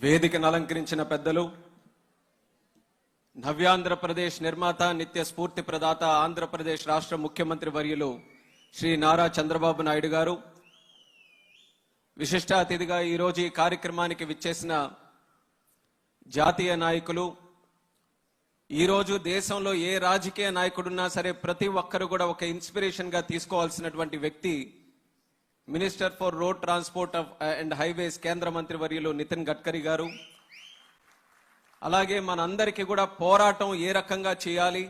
వేదికను అలంకరించిన పెద్దలు, నవ్యాంధ్రప్రదేశ్ నిర్మాత, నిత్య స్ఫూర్తి ప్రదాత, ఆంధ్రప్రదేశ్ రాష్ట్ర ముఖ్యమంత్రి వర్యులు శ్రీ నారా చంద్రబాబు నాయుడు గారు, విశిష్ట అతిథిగా ఈరోజు ఈ కార్యక్రమానికి విచ్చేసిన జాతీయ నాయకులు, ఈరోజు దేశంలో ఏ రాజకీయ నాయకుడున్నా సరే ప్రతి ఒక్కరు కూడా ఒక ఇన్స్పిరేషన్ గా తీసుకోవాల్సినటువంటి వ్యక్తి minister for road transport and highways కేంద్ర మంత్రి వర్యులు నితిన్ గడ్కరీ గారు. అలాగే మనందరికీ కూడా పోరాటం ఏ రకంగా చేయాలి,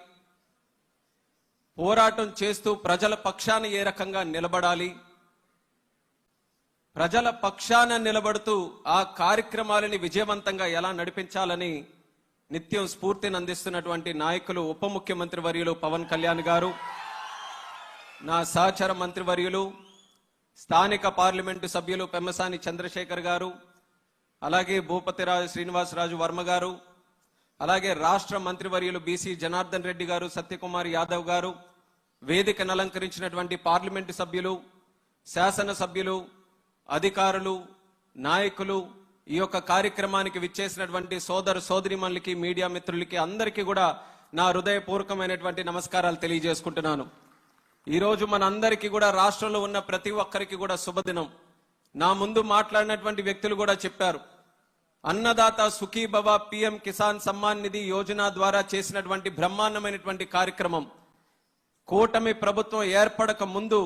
పోరాటం చేస్తూ ప్రజల పక్షాన ఏ రకంగా నిలబడాలి, ప్రజల పక్షాన నిలబడుతూ ఆ కార్యక్రమాలని విజయవంతంగా ఎలా నడిపించాలని నిత్యం స్ఫూర్తిని అందిస్తున్నటువంటి నాయకులు ఉప ముఖ్యమంత్రి వర్యులు పవన్ కళ్యాణ్ గారు, నా సహచర మంత్రి వర్యులు స్థానిక పార్లమెంటు సభ్యులు పెమ్మసాని చంద్రశేఖర్ గారు, అలాగే భూపతిరాజు శ్రీనివాసరాజు వర్మ గారు, అలాగే రాష్ట్ర మంత్రివర్యులు బీసీ జనార్దన్ రెడ్డి గారు, సత్యకుమార్ యాదవ్ గారు, వేదికను అలంకరించినటువంటి పార్లమెంటు సభ్యులు, శాసన సభ్యులు, అధికారులు, నాయకులు, ఈ యొక్క కార్యక్రమానికి విచ్చేసినటువంటి సోదర సోదరిమణులకి, మీడియా మిత్రులకి అందరికీ కూడా నా హృదయపూర్వకమైనటువంటి నమస్కారాలు తెలియజేసుకుంటున్నాను. ఈరోజు మనందరికీ కూడా రాష్ట్రంలో ఉన్న ప్రతి ఒక్కరికి కూడా శుభదినం. నా ముందు మాట్లాడినటువంటి వ్యక్తులు కూడా చెప్పారు, అన్నదాత సుఖీభవ, పిఎం కిసాన్ సమ్మాన్ నిధి యోజన ద్వారా చేసినటువంటి బ్రహ్మాండమైనటువంటి కార్యక్రమం, కూటమి ప్రభుత్వం ఏర్పడక ముందు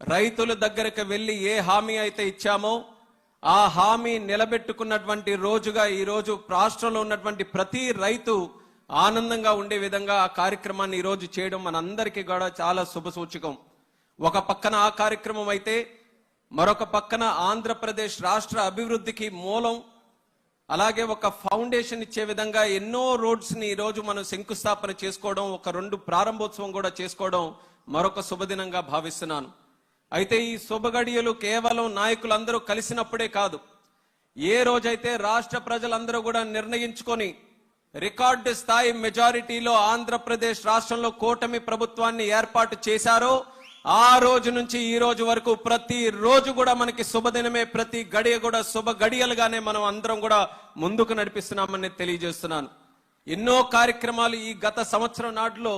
రైతుల దగ్గరకు వెళ్లి ఏ హామీ అయితే ఇచ్చామో ఆ హామీ నిలబెట్టుకున్నటువంటి రోజుగా ఈ రోజు రాష్ట్రంలో ఉన్నటువంటి ప్రతి రైతు ఆనందంగా ఉండే విధంగా ఆ కార్యక్రమాన్ని ఈ రోజు చేయడం మనందరికీ కూడా చాలా శుభసూచకం. ఒక పక్కన ఆ కార్యక్రమం అయితే మరొక పక్కన ఆంధ్రప్రదేశ్ రాష్ట్ర అభివృద్ధికి మూలం, అలాగే ఒక ఫౌండేషన్ ఇచ్చే విధంగా ఎన్నో రోడ్స్ ని ఈ రోజు మనం శంకుస్థాపన చేసుకోవడం, ఒక 2 ప్రారంభోత్సవం కూడా చేసుకోవడం మరొక శుభదినంగా భావిస్తున్నాను. అయితే ఈ శుభగడియలు కేవలం నాయకులందరూ కలిసినప్పుడే కాదు, ఏ రోజైతే రాష్ట్ర ప్రజలందరూ కూడా నిర్ణయించుకొని రికార్డు స్థాయి మెజారిటీలో ఆంధ్రప్రదేశ్ రాష్ట్రంలో కూటమి ప్రభుత్వాన్ని ఏర్పాటు చేశారో ఆ రోజు నుంచి ఈ రోజు వరకు ప్రతి రోజు కూడా మనకి శుభదినమే, ప్రతి గడియ కూడా శుభ గడియలుగానే మనం అందరం కూడా ముందుకు నడిపిస్తున్నామని తెలియజేస్తున్నాను. ఎన్నో కార్యక్రమాలు ఈ గత సంవత్సరం నాటిలో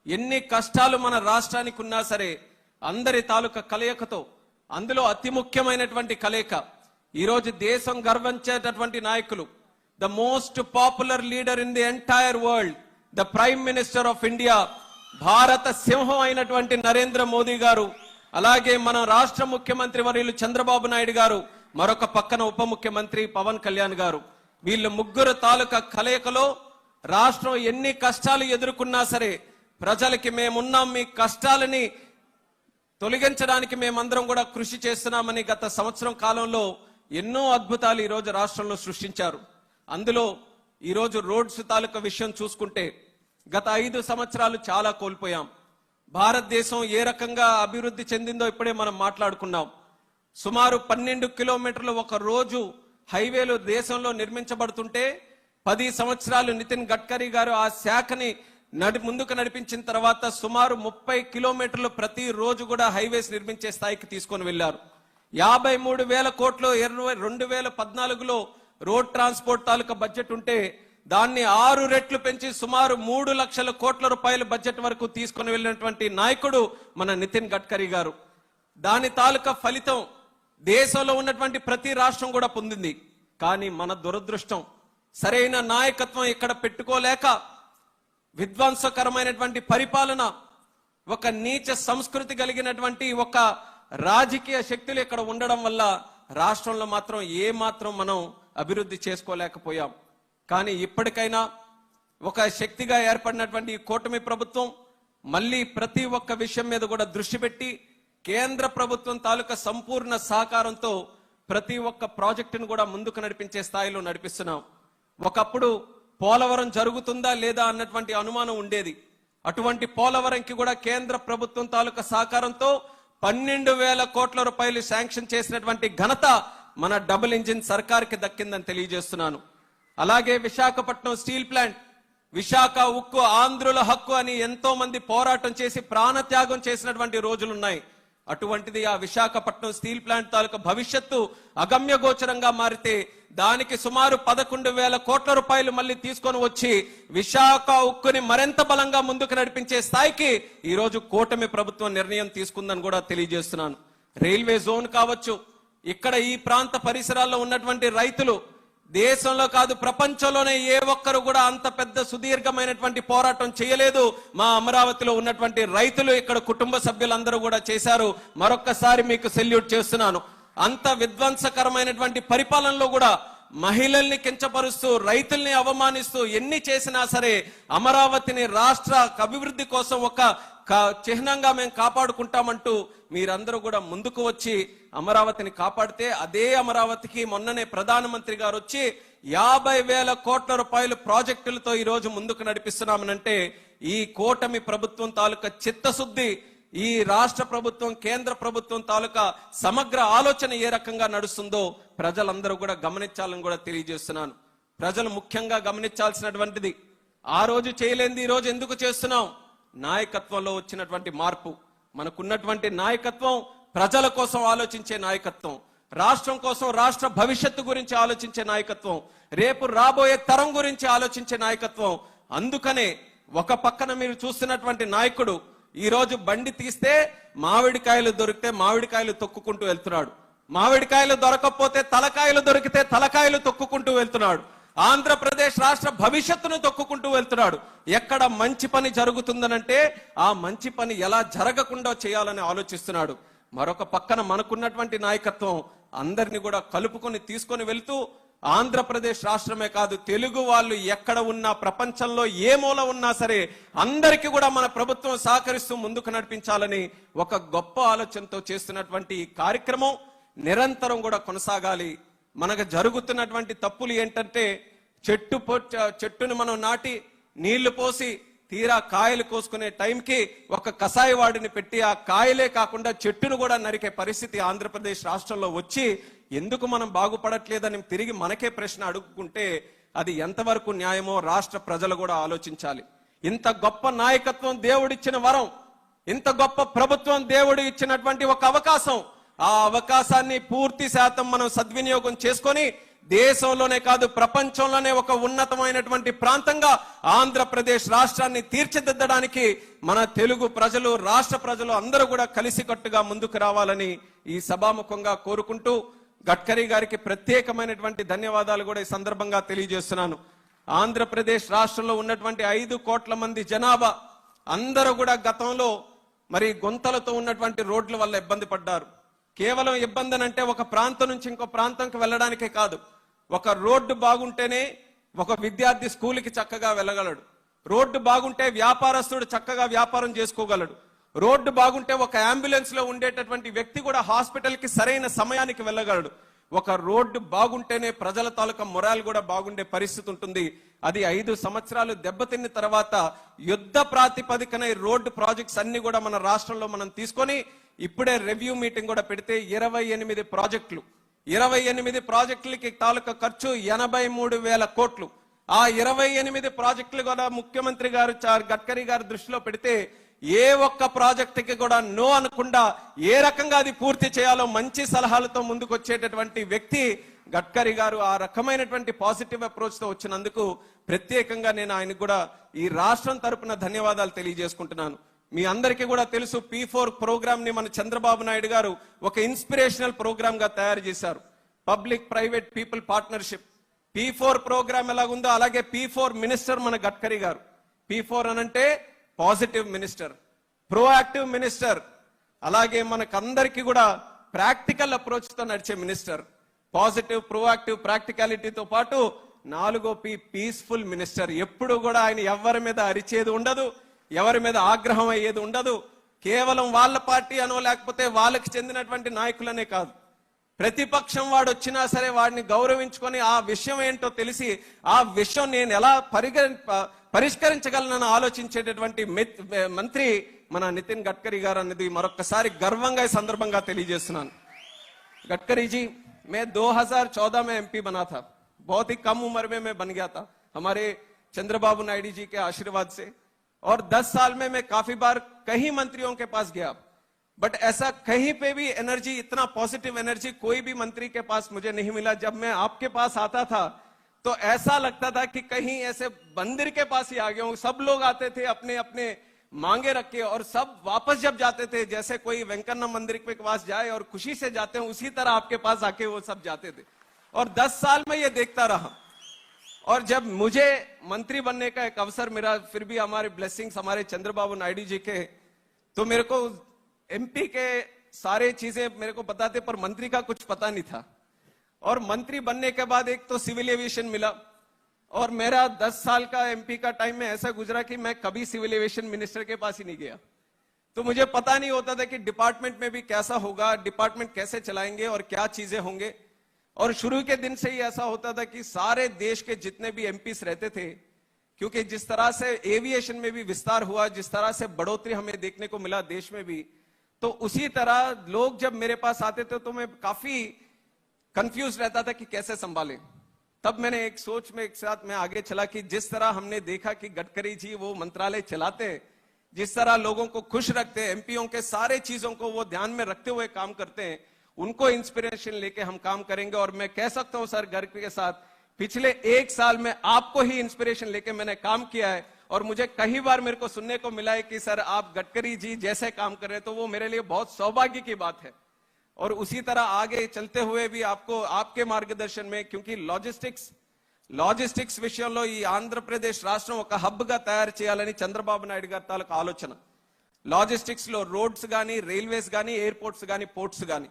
ఎన్ని కష్టాలు మన రాష్ట్రానికి ఉన్నా సరే అందరి తాలూకా కలయికతో, అందులో అతి ముఖ్యమైనటువంటి కలయిక ఈరోజు దేశం గర్వించేటటువంటి నాయకులు, the most popular leader in the entire world, the Prime Minister of India, భారత సింహం అయినటువంటి నరేంద్ర మోదీ గారు, అలాగే మన రాష్ట్ర ముఖ్యమంత్రి వర్యులు చంద్రబాబు నాయుడు గారు, మరొక పక్కన ఉప ముఖ్యమంత్రి పవన్ కళ్యాణ్ గారు, వీళ్ళు ముగ్గురు తాలూకా కలయికలో రాష్ట్రం ఎన్ని కష్టాలు ఎదుర్కొన్నా సరే ప్రజలకి మేమున్నాం, మీ కష్టాలని తొలగించడానికి మేమందరం కూడా కృషి చేస్తున్నామని గత సంవత్సరం కాలంలో ఎన్నో అద్భుతాలు ఈ రోజు రాష్ట్రంలో సృష్టించారు. అందులో ఈరోజు రోడ్స్ తాలూకా విషయం చూసుకుంటే గత 5 సంవత్సరాలు చాలా కోల్పోయాం. భారతదేశం ఏ రకంగా అభివృద్ధి చెందిందో ఇప్పుడే మనం మాట్లాడుకున్నాం. సుమారు 12 కిలోమీటర్లు ఒక రోజు హైవేలు దేశంలో నిర్మించబడుతుంటే 10 సంవత్సరాలు నితిన్ గడ్కరీ గారు ఆ శాఖని ముందుకు నడిపించిన తర్వాత సుమారు 30 కిలోమీటర్లు ప్రతి రోజు కూడా హైవేస్ నిర్మించే స్థాయికి తీసుకొని వెళ్లారు. 53,000 కోట్లు 2014లో రోడ్ ట్రాన్స్పోర్ట్ తాలూకా బడ్జెట్ ఉంటే దాన్ని 6 రెట్లు పెంచి సుమారు 3 లక్షల కోట్ల రూపాయల బడ్జెట్ వరకు తీసుకుని వెళ్ళినటువంటి నాయకుడు మన నితిన్ గడ్కరీ గారు. దాని తాలూకా ఫలితం దేశంలో ఉన్నటువంటి ప్రతి రాష్ట్రం కూడా పొందింది. కానీ మన దురదృష్టం, సరైన నాయకత్వం ఇక్కడ పెట్టుకోలేక విధ్వంసకరమైనటువంటి పరిపాలన, ఒక నీచ సంస్కృతి కలిగినటువంటి ఒక రాజకీయ శక్తులు ఇక్కడ ఉండడం వల్ల రాష్ట్రంలో మాత్రం ఏ మాత్రం మనం అభివృద్ధి చేసుకోలేకపోయాం. కానీ ఇప్పటికైనా ఒక శక్తిగా ఏర్పడినటువంటి ఈ కూటమి ప్రభుత్వం మళ్ళీ ప్రతి ఒక్క విషయం మీద కూడా దృష్టి పెట్టి కేంద్ర ప్రభుత్వం తాలూకా సంపూర్ణ సహకారంతో ప్రతి ఒక్క ప్రాజెక్టును కూడా ముందుకు నడిపించే స్థాయిలో నడిపిస్తున్నాం. ఒకప్పుడు పోలవరం జరుగుతుందా లేదా అన్నటువంటి అనుమానం ఉండేది. అటువంటి పోలవరంకి కూడా కేంద్ర ప్రభుత్వం తాలూకా సహకారంతో 12,000 కోట్ల రూపాయలు శాంక్షన్ చేసినటువంటి ఘనత మన డబుల్ ఇంజిన్ సర్కార్కి దక్కిందని తెలియజేస్తున్నాను. అలాగే విశాఖపట్నం స్టీల్ ప్లాంట్, విశాఖ ఉక్కు ఆంధ్రుల హక్కు అని ఎంతో మంది పోరాటం చేసి ప్రాణత్యాగం చేసినటువంటి రోజులున్నాయి. అటువంటిది ఆ విశాఖపట్నం స్టీల్ ప్లాంట్ తాలూకా భవిష్యత్తు అగమ్య గోచరంగా మారితే దానికి సుమారు 11,000 కోట్ల రూపాయలు మళ్ళీ తీసుకొని వచ్చి విశాఖ ఉక్కుని మరింత బలంగా ముందుకు నడిపించే స్థాయికి ఈ రోజు కూటమి ప్రభుత్వం నిర్ణయం తీసుకుందని కూడా తెలియజేస్తున్నాను. రైల్వే జోన్ కావచ్చు, ఇక్కడ ఈ ప్రాంత పరిసరాల్లో ఉన్నటువంటి రైతులు దేశంలో కాదు ప్రపంచంలోనే ఏ ఒక్కరు కూడా అంత పెద్ద సుదీర్ఘమైనటువంటి పోరాటం చేయలేదు. మా అమరావతిలో ఉన్నటువంటి రైతులు, ఇక్కడ కుటుంబ సభ్యులందరూ కూడా చేశారు. మరొక్కసారి మీకు సెల్యూట్ చేస్తున్నాను. అంత విధ్వంసకరమైనటువంటి పరిపాలనలో కూడా మహిళల్ని కించపరుస్తూ, రైతుల్ని అవమానిస్తూ ఎన్ని చేసినా సరే అమరావతిని రాష్ట్ర అభివృద్ధి కోసం ఒక చిహ్నంగా మేము కాపాడుకుంటామంటూ మీరందరూ కూడా ముందుకు వచ్చి అమరావతిని కాపాడితే, అదే అమరావతికి మొన్ననే ప్రధానమంత్రి గారు వచ్చి 50,000 కోట్ల రూపాయలు ప్రాజెక్టులతో ఈ రోజు ముందుకు నడిపిస్తున్నామనంటే ఈ కూటమి ప్రభుత్వం తాలూకా చిత్తశుద్ధి, ఈ రాష్ట్ర ప్రభుత్వం కేంద్ర ప్రభుత్వం తాలూకా సమగ్ర ఆలోచన ఏ రకంగా నడుస్తుందో ప్రజలందరూ కూడా గమనించాలని కూడా తెలియజేస్తున్నాను. ప్రజలు ముఖ్యంగా గమనించాల్సినటువంటిది, ఆ రోజు చేయలేంది ఈ రోజు ఎందుకు చేస్తున్నాం? నాయకత్వంలో వచ్చినటువంటి మార్పు. మనకున్నటువంటి నాయకత్వం ప్రజల కోసం ఆలోచించే నాయకత్వం, రాష్ట్రం కోసం, రాష్ట్ర భవిష్యత్తు గురించి ఆలోచించే నాయకత్వం, రేపు రాబోయే తరం గురించి ఆలోచించే నాయకత్వం. అందుకనే ఒక పక్కన మీరు చూస్తున్నటువంటి నాయకుడు ఈ రోజు బండి తీస్తే మామిడికాయలు దొరికితే మామిడికాయలు తొక్కుకుంటూ వెళ్తున్నాడు, మామిడికాయలు దొరకకపోతే తలకాయలు దొరికితే తలకాయలు తొక్కుకుంటూ వెళ్తున్నాడు, ఆంధ్రప్రదేశ్ రాష్ట్ర భవిష్యత్తును తొక్కుకుంటూ వెళ్తున్నాడు. ఎక్కడ మంచి పని జరుగుతుందనంటే ఆ మంచి పని ఎలా జరగకుండా చేయాలని ఆలోచిస్తున్నాడు. మరొక పక్కన మనకున్నటువంటి నాయకత్వం అందరినీ కూడా కలుపుకొని తీసుకొని వెళ్తూ ఆంధ్రప్రదేశ్ రాష్ట్రమే కాదు, తెలుగు వాళ్ళు ఎక్కడ ఉన్నా, ప్రపంచంలో ఏ మూల ఉన్నా సరే అందరికీ కూడా మన ప్రభుత్వం సహకరిస్తూ ముందుకు నడిపించాలని ఒక గొప్ప ఆలోచనతో చేస్తున్నటువంటి ఈ కార్యక్రమం నిరంతరం కూడా కొనసాగాలి. మనకు జరుగుతున్నటువంటి తప్పులు ఏంటంటే, చెట్టును మనం నాటి నీళ్లు పోసి తీరా కాయలు కోసుకునే టైంకి ఒక కసాయివాడిని పెట్టి ఆ కాయలే కాకుండా చెట్టును కూడా నరికే పరిస్థితి ఆంధ్రప్రదేశ్ రాష్ట్రంలో వచ్చి ఎందుకు మనం బాగుపడట్లేదని తిరిగి మనకే ప్రశ్న అడుగుకుంటే అది ఎంతవరకు న్యాయమో రాష్ట్ర ప్రజలు కూడా ఆలోచించాలి. ఇంత గొప్ప నాయకత్వం దేవుడిచ్చిన వరం, ఇంత గొప్ప ప్రభుత్వం దేవుడు ఇచ్చినటువంటి ఒక అవకాశం, ఆ అవకాశాన్ని పూర్తి శాతం మనం సద్వినియోగం చేసుకొని దేశంలోనే కాదు ప్రపంచంలోనే ఒక ఉన్నతమైనటువంటి ప్రాంతంగా ఆంధ్రప్రదేశ్ రాష్ట్రాన్ని తీర్చిదిద్దడానికి మన తెలుగు ప్రజలు, రాష్ట్ర ప్రజలు అందరూ కూడా కలిసికట్టుగా ముందుకు రావాలని ఈ సభాముఖంగా కోరుకుంటూ గడ్కరీ గారికి ప్రత్యేకమైనటువంటి ధన్యవాదాలు కూడా ఈ సందర్భంగా తెలియజేస్తున్నాను. ఆంధ్రప్రదేశ్ రాష్ట్రంలో ఉన్నటువంటి 5 కోట్ల మంది జనాభా అందరూ కూడా గతంలో మరి గుంతలతో ఉన్నటువంటి రోడ్ల వల్ల ఇబ్బంది పడ్డారు. కేవలం ఇబ్బంది అంటే ఒక ప్రాంతం నుంచి ఇంకో ప్రాంతంకి వెళ్ళడానికే కాదు, ఒక రోడ్డు బాగుంటేనే ఒక విద్యార్థి స్కూల్కి చక్కగా వెళ్ళగలడు, రోడ్డు బాగుంటే వ్యాపారస్తుడు చక్కగా వ్యాపారం చేసుకోగలడు, రోడ్డు బాగుంటే ఒక అంబులెన్స్ లో ఉండేటటువంటి వ్యక్తి కూడా హాస్పిటల్కి సరైన సమయానికి వెళ్ళగలడు. ఒక రోడ్డు బాగుంటేనే ప్రజల తాలూకా మొరాల్ కూడా బాగుండే పరిస్థితి ఉంటుంది. అది 5 సంవత్సరాలు దెబ్బతిన్న తర్వాత యుద్ధ ప్రాతిపదికన రోడ్డు ప్రాజెక్ట్స్ అన్ని కూడా మన రాష్ట్రంలో మనం తీసుకొని ఇప్పుడే రివ్యూ మీటింగ్ కూడా పెడితే 28 ప్రాజెక్టులు, 28 ప్రాజెక్టులకి తాలూకా ఖర్చు 83,000 కోట్లు. ఆ 28 ప్రాజెక్టులు కూడా ముఖ్యమంత్రి గారు గడ్కరీ గారి దృష్టిలో పెడితే ఏ ఒక్క ప్రాజెక్టుకి కూడా నో అనకుండా ఏ రకంగా అది పూర్తి చేయాలో మంచి సలహాలతో ముందుకు వచ్చేటటువంటి వ్యక్తి గడ్కరీ గారు. ఆ రకమైనటువంటి పాజిటివ్ అప్రోచ్ తో వచ్చినందుకు ప్రత్యేకంగా నేను ఆయనకు కూడా ఈ రాష్ట్రం తరపున ధన్యవాదాలు తెలియజేసుకుంటున్నాను. మీ అందరికీ కూడా తెలుసు, P4 ప్రోగ్రామ్ ని మన చంద్రబాబు నాయుడు గారు ఒక ఇన్స్పిరేషనల్ ప్రోగ్రామ్ గా తయారు చేశారు. Public private people partnership. P4 program ఎలాగుందో అలాగే P4 మినిస్టర్ మన గడ్కరీ గారు. P4 అనంటే పాజిటివ్ మినిస్టర్, ప్రోయాక్టివ్ మినిస్టర్, అలాగే మనకందరికీ కూడా ప్రాక్టికల్ అప్రోచ్ తో నడిచే మినిస్టర్. పాజిటివ్, ప్రోయాక్టివ్, ప్రాక్టికాలిటీతో పాటు 4వ P పీస్ఫుల్ మినిస్టర్. ఎప్పుడు కూడా ఆయన ఎవరి మీద అరిచేది ఉండదు, ఎవరి మీద ఆగ్రహం అయ్యేది ఉండదు. కేవలం వాళ్ళ పార్టీ అనో లేకపోతే వాళ్ళకి చెందినటువంటి నాయకులనే కాదు, ప్రతిపక్షం వాడు వచ్చినా సరే వాడిని గౌరవించుకొని ఆ విషయం ఏంటో తెలిసి ఆ విషయం నేను ఎలా పరిష్కరించగలనని ఆలోచించేటటువంటి మంత్రి మన నితిన్ గడ్కరీ గారు అన్నది మరొకసారి గర్వంగా ఈ సందర్భంగా తెలియజేస్తున్నాను. गडकरी जी, मैं 2014 में एमपी बना था, बहुत ही कम उम्र में मैं बन गया था हमारे चंद्रबाबू नायडू जी के आशीर्वाद से, और 10 साल में मैं काफी बार कई मंत्रियों के पास गया, बट ऐसा कहीं पे भी एनर्जी, इतना पॉजिटिव एनर्जी कोई भी मंत्री के पास मुझे नहीं मिला। जब मैं आपके पास आता था तो ऐसा लगता था कि कहीं ऐसे मंदिर के पास ही आ गया हूं। सब लोग आते थे अपने अपने मांगे रख के, और सब वापस जब जाते थे जैसे कोई वेंकन्ना मंदिर के पास जाए और खुशी से जाते हैं, उसी तरह आपके पास आके वो सब जाते थे। और 10 साल में ये देखता रहा। और जब मुझे मंत्री बनने का एक अवसर मिला, फिर भी हमारे ब्लेसिंग्स हमारे चंद्रबाबू नायडू जी के, तो मेरे को एमपी के सारे चीजें मेरे को पता थे, पर मंत्री का कुछ पता नहीं था। और मंत्री बनने के बाद एक तो सिविल एविएशन मिला, और मेरा 10 साल का एमपी का टाइम में ऐसा गुजरा कि मैं कभी सिविल एविएशन मिनिस्टर के पास ही नहीं गया। तो मुझे पता नहीं होता था कि डिपार्टमेंट में भी कैसा होगा, डिपार्टमेंट कैसे चलाएंगे और क्या चीजें होंगे। और शुरू के दिन से ही ऐसा होता था कि सारे देश के जितने भी एमपीस रहते थे, क्योंकि जिस तरह से एविएशन में भी विस्तार हुआ, जिस तरह से बढ़ोतरी हमें देखने को मिला देश में भी, तो उसी तरह लोग जब मेरे पास आते थे तो मैं काफी कंफ्यूज रहता था कि कैसे संभालें। तब मैंने एक सोच में एक साथ मैं आगे चला कि जिस तरह हमने देखा कि गडकरी जी वो मंत्रालय चलाते हैं, जिस तरह लोगों को खुश रखते हैं, एमपीओ के सारे चीजों को वो ध्यान में रखते हुए काम करते हैं, उनको इंस्पिरेशन लेके हम काम करेंगे। और मैं कह सकता हूं सर, गर्व के साथ पिछले 1 साल में आपको ही इंस्पिरेशन लेके मैंने काम किया है। और मुझे कई बार मेरे को सुनने को मिला है कि सर आप गडकरी जी जैसे काम कर रहे हैं, तो वो मेरे लिए बहुत सौभाग्य की बात है। और उसी तरह आगे चलते हुए भी आपको, आपके मार्गदर्शन में, क्योंकि లాజిస్టిక్స్ విషయంలో ఈ ఆంధ్రప్రదేశ్ రాష్ట్రం ఒక హబ్ గా తయారు చేయాలని చంద్రబాబు నాయుడు గారి తాలూకు ఆలోచన. లాజిస్టిక్స్ లో రోడ్స్ గానీ, రైల్వేస్ గానీ, ఎయిర్పోర్ట్స్ గానీ, పోర్ట్స్ గానీ,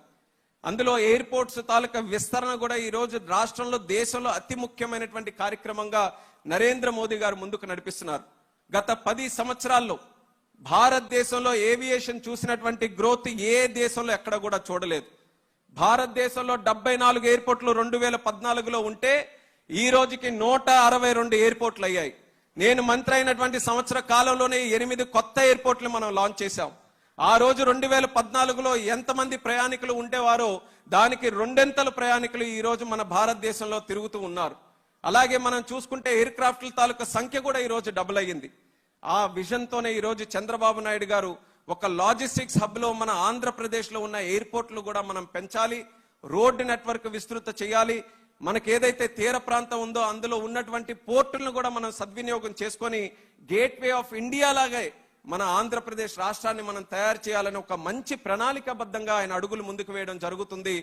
అందులో ఎయిర్పోర్ట్స్ తాలూకా విస్తరణ కూడా ఈ రోజు రాష్ట్రంలో, దేశంలో అతి ముఖ్యమైనటువంటి కార్యక్రమంగా నరేంద్ర మోదీ గారు ముందుకు నడిపిస్తున్నారు. గత 10 సంవత్సరాల్లో భారతదేశంలో ఏవియేషన్ చూసినటువంటి గ్రోత్ ఏ దేశంలో ఎక్కడ కూడా చూడలేదు. భారతదేశంలో 74 ఎయిర్పోర్ట్లు 2014లో ఉంటే ఈ రోజుకి 162 ఎయిర్పోర్ట్లు అయ్యాయి. నేను మంత్రి అయినటువంటి సంవత్సర కాలంలోనే 8 కొత్త ఎయిర్పోర్ట్లు మనం లాంచ్ చేశాం. ఆ రోజు 2014లో ఎంతమంది ప్రయాణికులు ఉండేవారో దానికి 2 ప్రయాణికులు ఈ రోజు మన భారతదేశంలో తిరుగుతూ ఉన్నారు. అలాగే మనం చూసుకుంటే ఎయిర్ క్రాఫ్ట్ల తాలూకా సంఖ్య కూడా ఈ రోజు డబుల్ అయ్యింది. ఆ విజన్ తోనే ఈ రోజు చంద్రబాబు నాయుడు గారు ఒక లాజిస్టిక్స్ హబ్ లో మన ఆంధ్రప్రదేశ్ లో ఉన్న ఎయిర్పోర్ట్లు కూడా మనం పెంచాలి, రోడ్ నెట్వర్క్ విస్తృత చేయాలి. మనకి ఏదైతే తీర ప్రాంతం ఉందో అందులో ఉన్నటువంటి పోర్టులను కూడా మనం సద్వినియోగం చేసుకొని గేట్వే ఆఫ్ ఇండియా లాగే మన ఆంధ్రప్రదేశ్ రాష్ట్రాన్ని మనం తయారు చేయాలని ఒక మంచి ప్రణాళికాబద్ధంగా ఆయన అడుగులు ముందుకు వేయడం జరుగుతుంది.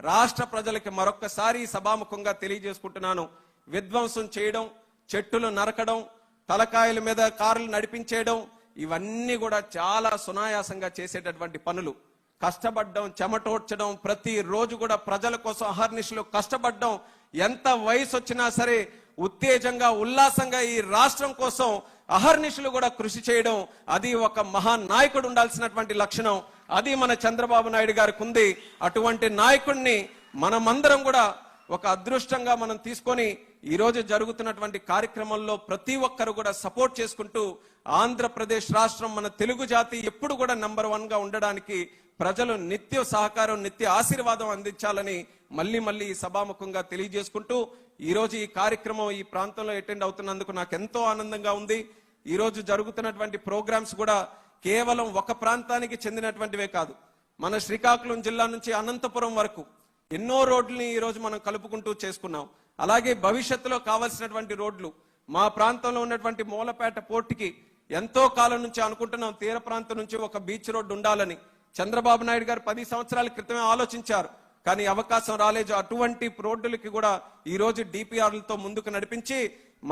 రాష్ట్ర ప్రజలకు మరొక్కసారి సభాముఖంగా తెలియజేసుకుంటున్నాను, విధ్వంసం చేయడం, చెట్టులు నరకడం, తలకాయల మీద కార్లు నడిపించేయడం, ఇవన్నీ కూడా చాలా సునాయాసంగా చేసేటటువంటి పనులు. కష్టపడడం, చెమటోడ్చడం, ప్రతి రోజు కూడా ప్రజల కోసం అహర్నిశలు కష్టపడడం, ఎంత వయసు వచ్చినా సరే ఉత్తేజంగా, ఉల్లాసంగా ఈ రాష్ట్రం కోసం అహర్నిశలు కూడా కృషి చేయడం, అది ఒక మహానాయకుడు ఉండాల్సినటువంటి లక్షణం. అది మన చంద్రబాబు నాయుడు గారికి ఉంది. అటువంటి నాయకుడిని మనమందరం కూడా ఒక అదృష్టంగా మనం తీసుకొని ఈ రోజు జరుగుతున్నటువంటి కార్యక్రమంలో ప్రతి ఒక్కరు కూడా సపోర్ట్ చేసుకుంటూ ఆంధ్రప్రదేశ్ రాష్ట్రం, మన తెలుగు జాతి ఎప్పుడు కూడా నంబర్ 1 గా ఉండడానికి ప్రజలు నిత్య సహకారం, నిత్య ఆశీర్వాదం అందించాలని మళ్ళీ ఈ సభాముఖంగా తెలియజేసుకుంటూ, ఈ రోజు ఈ కార్యక్రమం ఈ ప్రాంతంలో అటెండ్ అవుతున్నందుకు నాకు ఎంతో ఆనందంగా ఉంది. ఈ రోజు జరుగుతున్నటువంటి ప్రోగ్రామ్స్ కూడా కేవలం ఒక ప్రాంతానికి చెందినటువంటివే కాదు. మన శ్రీకాకుళం జిల్లా నుంచి అనంతపురం వరకు ఎన్నో రోడ్లని ఈ రోజు మనం కలుపుకుంటూ చేసుకున్నాం. అలాగే భవిష్యత్తులో కావాల్సినటువంటి రోడ్లు, మా ప్రాంతంలో ఉన్నటువంటి మూలపేట పోర్టుకి ఎంతో కాలం నుంచి అనుకుంటున్నాం, తీర ప్రాంతం నుంచి ఒక బీచ్ రోడ్డు ఉండాలని. చంద్రబాబు నాయుడు గారు 10 సంవత్సరాల క్రితమే ఆలోచించారు, కానీ అవకాశం రాలేదు. అటువంటి రోడ్డులకి కూడా ఈ రోజు డిపిఆర్లతో ముందుకు నడిపించి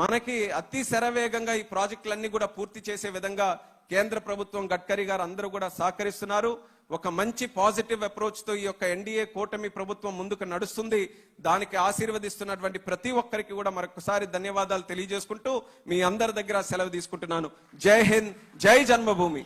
మనకి అతి శరవేగంగా ఈ ప్రాజెక్టులన్నీ కూడా పూర్తి చేసే విధంగా కేంద్ర ప్రభుత్వం, గడ్కరీ గారు అందరూ కూడా సహకరిస్తున్నారు. ఒక మంచి పాజిటివ్ అప్రోచ్ తో ఈ యొక్క ఎన్డీఏ కూటమి ప్రభుత్వం ముందుకు నడుస్తుంది. దానికి ఆశీర్వదిస్తున్నటువంటి ప్రతి ఒక్కరికి కూడా మరొకసారి ధన్యవాదాలు తెలియజేసుకుంటూ మీ అందరి దగ్గర సెలవు తీసుకుంటున్నాను. జై హింద్, జై జన్మభూమి.